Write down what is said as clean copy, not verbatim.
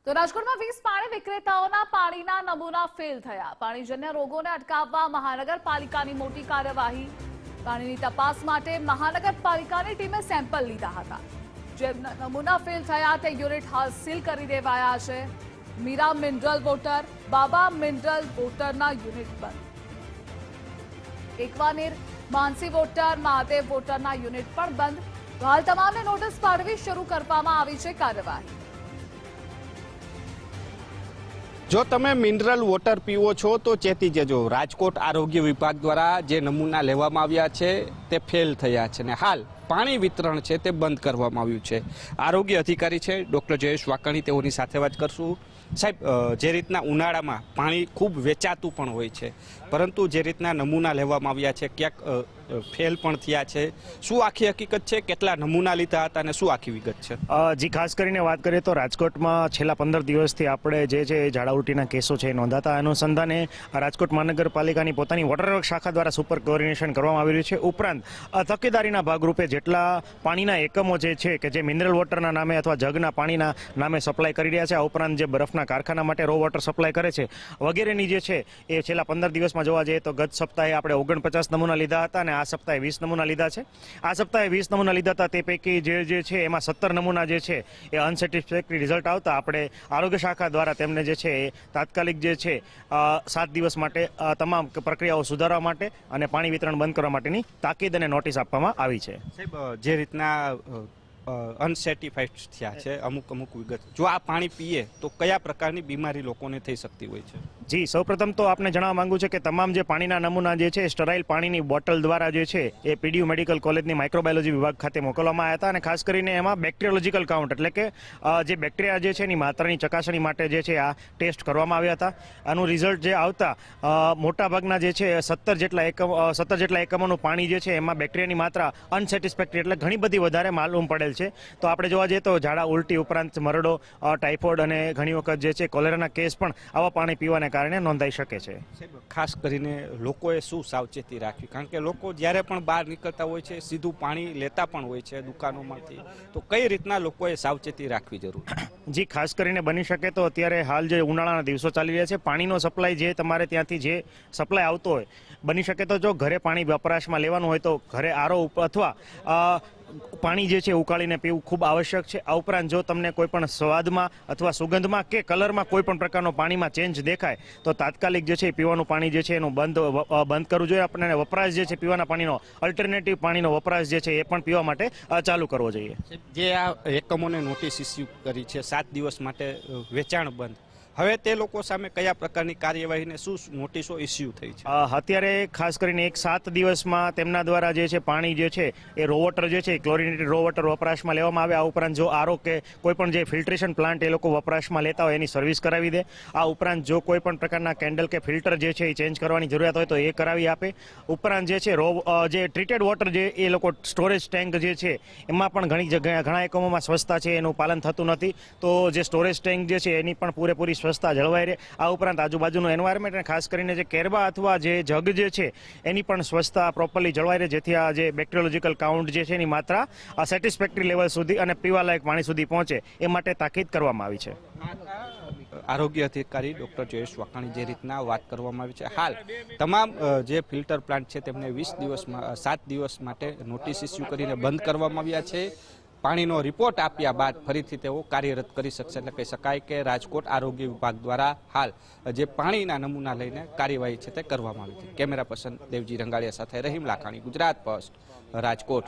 તો રાજકોટમાં 20 પાણી વિક્રેતાઓના પાણીના નમૂના ફેલ થયા। પાણીજન્ય રોગોને અટકાવવા મહાનગરપાલિકાની મોટી કાર્યવાહી। પાણીની તપાસ માટે મહાનગરપાલિકાની ટીમે સેમ્પલ લીધા હતા। જે નમૂના ફેલ થયા તે યુનિટ હાલ સીલ કરી દેવાયા છે। મીરા મિનરલ વોટર, બાબા મિનરલ વોટરના યુનિટ બંધ। એકવાનીર, માનસી વોટર, મહાદેવ વોટરના યુનિટ પણ બંધ। હાલ તમામને નોટિસ પાડવી શરૂ કરવામાં આવી છે કાર્યવાહી। જો તમે મિનરલ વોટર પીવો છો તો ચેતી જજો। રાજકોટ આરોગ્ય વિભાગ દ્વારા જે નમૂના લેવામાં આવ્યા છે તે ફેલ થયા છે ને હાલ પાણી વિતરણ છે તે બંધ કરવામાં આવ્યું છે। આરોગ્ય અધિકારી છે ડૉક્ટર જયેશ વાકાણી, તેઓની સાથે વાત કરશું। સાહેબ, જે રીતના ઉનાળામાં પાણી ખૂબ વેચાતું પણ હોય છે, પરંતુ જે રીતના નમૂના લેવામાં આવ્યા છે ક્યાંક ફેલ પણ થયા છે, શું આખી હકીકત છે? કેટલા નમૂના લીધા હતા અને શું આખી વિગત છે? જી, ખાસ કરીને વાત કરીએ તો રાજકોટમાં છેલ્લા 15 દિવસથી આપણે જે છે ઝાડા ઉલટીના કેસો છે નોંધાતા અનુસંધાને રાજકોટ મહાનગરપાલિકાની પોતાની વોટરવર્ક શાખા દ્વારા સુપર કોર્ડિનેશન કરવામાં આવી રહ્યું છે। ઉપરાંત તકેદારીના ભાગરૂપે જેટલા પાણીના એકમો જે છે કે જે મિનરલ વોટરના નામે અથવા જગના પાણીના નામે સપ્લાય કરી રહ્યા છે, આ ઉપરાંત જે બરફના કારખાના માટે રો વોટર સપ્લાય કરે છે વગેરેની જે છે એ છેલ્લા 15 દિવસમાં જોવા જઈએ તો ગત સપ્તાહે આપણે 49 નમૂના લીધા હતા અને આ સપ્તાહે 20 નમૂના લીધા છે। આ સપ્તાહે 20 નમૂના લીધા હતા, તે પૈકી જે છે એમાં 17 નમૂના જે છે એ અનસેટિસ્ફેક્ટરી રિઝલ્ટ આવતા આપણે આરોગ્ય શાખા દ્વારા તેમને જે છે એ તાત્કાલિક જે છે 7 દિવસ માટે તમામ પ્રક્રિયાઓ સુધારવા માટે અને પાણી વિતરણ બંધ કરવા માટેની તાકીદ અને નોટિસ આપવામાં આવી છે। સાહેબ, જે રીતના અનસેટિફાઈડ થયા છે અમુક વિગત, જો આ પાણી પીએ તો કયા પ્રકારની બીમારી લોકોને થઈ શકતી હોય છે? જી, સૌપ્રથમ તો આપને જણાવવા માંગુ છું કે તમામ જે પાણીના નમૂના જે છે સ્ટરાઇલ પાણીની બોટલ દ્વારા જે છે એ પીડીયુ મેડિકલ કોલેજની માઇક્રોબાયોલોજી વિભાગ ખાતે મોકલવામાં આવ્યા હતા અને ખાસ કરીને એમાં બેક્ટેરિયોલોજીકલ કાઉન્ટ એટલે કે જે બેક્ટેરિયા જે છે એની માત્રાની ચકાસણી માટે જે છે આ ટેસ્ટ કરવામાં આવ્યા હતા। આનું રિઝલ્ટ જે આવતા મોટાભાગના જે છે 17 જેટલા એકમોનું પાણી જે છે એમાં બેક્ટેરિયાની માત્રા અનસેટિસ્ફેક્ટરી એટલે ઘણી બધી વધારે માલુમ પડેલ છે। તો આપણે જોવા જઈએ તો ઝાડા ઉલટી ઉપરાંત મરડો, ટાઇફોઇડ અને ઘણી વખત જે છે કોલેરાના કેસ પણ આવા પાણી પીવાને કારણે નોંધાઈ શકે છે। ખાસ કરીને લોકોએ શું સાવચેતી રાખવી? કારણ કે લોકો જ્યારે પણ બહાર નીકળતા હોય છે સીધું પાણી લેતા પણ હોય છે દુકાનોમાંથી, તો કઈ રીતના લોકોએ સાવચેતી રાખવી જરૂર? જી, ખાસ કરીને બની શકે તો અત્યારે હાલ જે ઉનાળાના દિવસો ચાલી રહ્યા છે, પાણીનો સપ્લાય જે તમારે ત્યાંથી જે સપ્લાય આવતો હોય, બની શકે તો જો ઘરે પાણી વપરાશમાં લેવાનું હોય તો ઘરે આરો અથવા પાણી જે છે ઉકાળીને પીવું ખૂબ આવશ્યક છે। આ ઉપરાંત જો તમને કોઈ પણ સ્વાદમાં અથવા સુગંધમાં કે કલરમાં કોઈ પણ પ્રકારનો પાણીમાં ચેન્જ દેખાય તો તાત્કાલિક જે છે પીવાનું પાણી જે છે એનું બંધ કરવું જોઈએ। આપણને વપરાશ જે છે પીવાના પાણીનો અલ્ટરનેટિવ પાણીનો વપરાશ જે છે એ પણ પીવા માટે ચાલુ કરવો જોઈએ। જે આ એકમોને નોટિસ ઇસ્યુ કરી છે 7 દિવસ માટે વેચાણ બંધ, હવે તે લોકો સામે કયા પ્રકારની કાર્યવાહીને શું નોટિસો ઇસ્યુ થઈ છે? અત્યારે ખાસ કરીને 7 દિવસમાં તેમના દ્વારા જે છે પાણી જે છે એ રો વોટર જે છે ક્લોરિનેટેડ રો વોટર વપરાશમાં લેવામાં આવે। આ ઉપરાંત જો આરો કે કોઈ પણ જે ફિલ્ટ્રેશન પ્લાન્ટ એ લોકો વપરાશમાં લેતા હોય એની સર્વિસ કરાવી દે। આ ઉપરાંત જો કોઈ પણ પ્રકારના કેન્ડલ કે ફિલ્ટર જે છે એ ચેન્જ કરવાની જરૂરિયાત હોય તો એ કરાવી આપે। ઉપરાંત જે છે જે ટ્રીટેડ વોટર જે એ લોકો સ્ટોરેજ ટેન્ક જે છે એમાં પણ ઘણા એકમોમાં સ્વચ્છતા છે એનું પાલન થતું નથી, તો જે સ્ટોરેજ ટેન્ક જે છે એની પણ પૂરેપૂરી સ્વચ્છતા જળવાઈ રહે। આ ઉપરાંત આજુબાજુનું એન્વાયરમેન્ટ અને ખાસ કરીને જે કેરબા અથવા જે જગ જે છે એની પણ સ્વચ્છતા પ્રોપરલી જળવાઈ રહે, જેથી આ જે બેક્ટેરિયોલોજીકલ કાઉન્ટ જે છે એની માત્રા સેટિસ્ફેક્ટરી લેવલ સુધી અને પીવાલાયક પાણી સુધી પહોંચે એ માટે તાકીદ કરવામાં આવી છે। આરોગ્ય અધિકારી ડૉક્ટર જયેશ વાકાણી જે રીતના વાત કરવામાં આવી છે, હાલ તમામ જે ફિલ્ટર પ્લાન્ટ છે તેમને 7 દિવસ માટે નોટિસ ઇસ્યુ કરીને બંધ કરવામાં આવ્યા છે। પાણીનો રિપોર્ટ આપ્યા બાદ ફરીથી તેઓ કાર્યરત કરી શકશે, એટલે કહી શકાય કે રાજકોટ આરોગ્ય વિભાગ દ્વારા હાલ જે પાણીના નમૂના લઈને કાર્યવાહી છે તે કરવામાં આવી છે। કેમેરા પર્સન દેવજી રંગાડિયા સાથે રહીમ લાખાણી, ગુજરાત ફર્સ્ટ, રાજકોટ।